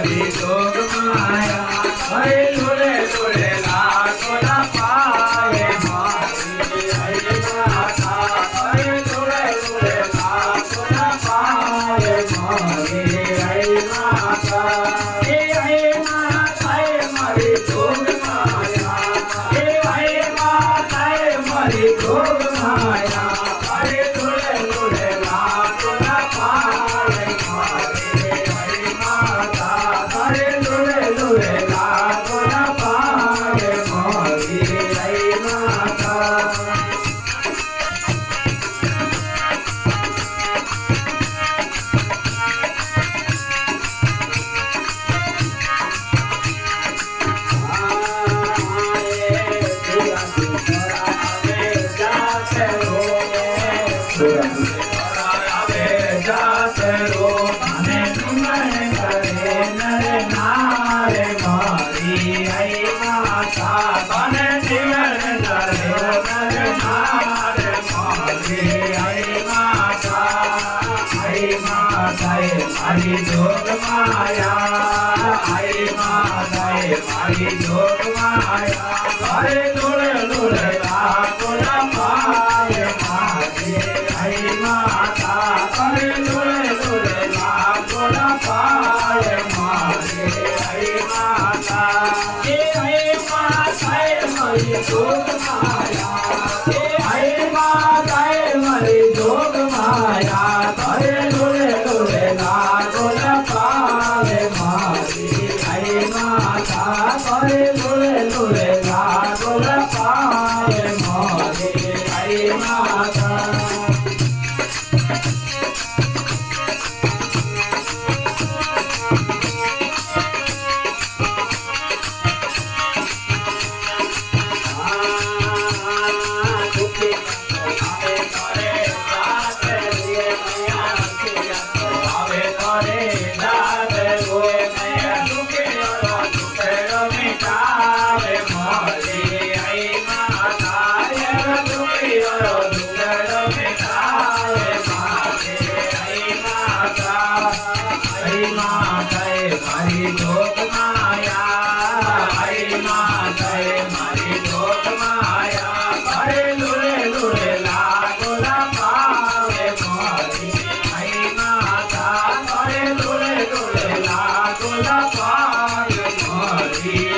મારી જોગ માયા હરે લુલે લુલે લાગો ના પાય મારી હરે માતા હરે લુલે લુલે લાગો ના પાય મારી હરે માતા હે માતા મારી જોગ માયા હે માતા મારી જોગ માયા હરે લુલે લુલે લાગો ના પાય મારી હરે માતા હરે લુલે લુલે લાગો ના પાય મારી હરે માતા મારી જોગ માયા આઈ માતાએ મારી જોગ માયા હરે લુલે લુલે લાગો ના પાય મારી આઈ માતા હરે લુલે લુલે લાગો ના પાય મારી આઈ માતા હે માતાએ મારી જોગ માયા હે માતાએ મારી જોગ માયા હરે લુલે લુલે લાગો ના પાય મારી આઈ માતા હરે લુલે લુલે લાગો ના પાય મારી આઈ માતા મારી જોગ માયા હરે માતાએ મારી જોગ માયા હરે લુલે લુલે લાગો ના પાય મારી હરે માતા હરે લુલે લુલે લાગો ના પાય મારી હરે માતા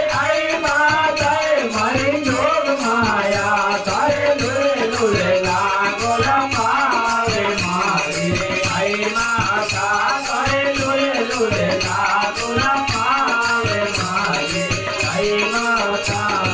હે માતાએ મારી જોગ માયા હે માતાએ મારી જોગ માયા હરે લુલે લુલે લાગો ના પાય મારી આઈ માતા હરે લુલે લુલે લાગો ના પાય મારી આઈ માતા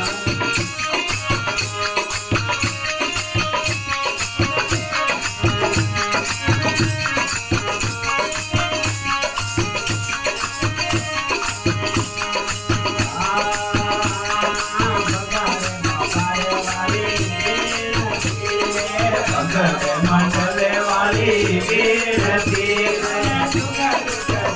મંડલે વાલી વીરતી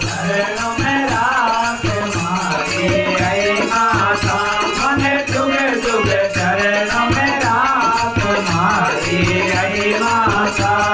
ચરણો મેં રાખ મારી આઈ માતા મને જુગે જુગે ચરણો મેં રાખ મારી આઈ માતા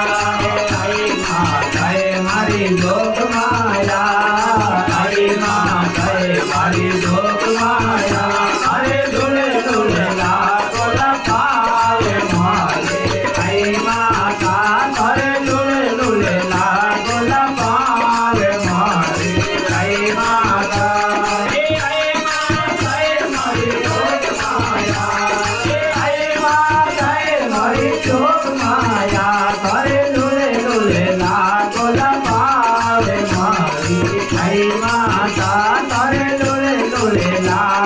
મારી જોગ માયા આઈ માતાએ મારી જોગ માયા હરે લુલે લુલે લાગો ના પાય મારી આઈ માતા હરે લુલે લુલે લાગો ના પાય મારી આઈ માતા હે માતાએ મારી જોગ માયા હે માતાએ મારી જોગ માયા હરે લુલે લુલે લાગો ના પાય મારી આઈ માતા હરે લુલે લુલે લાગો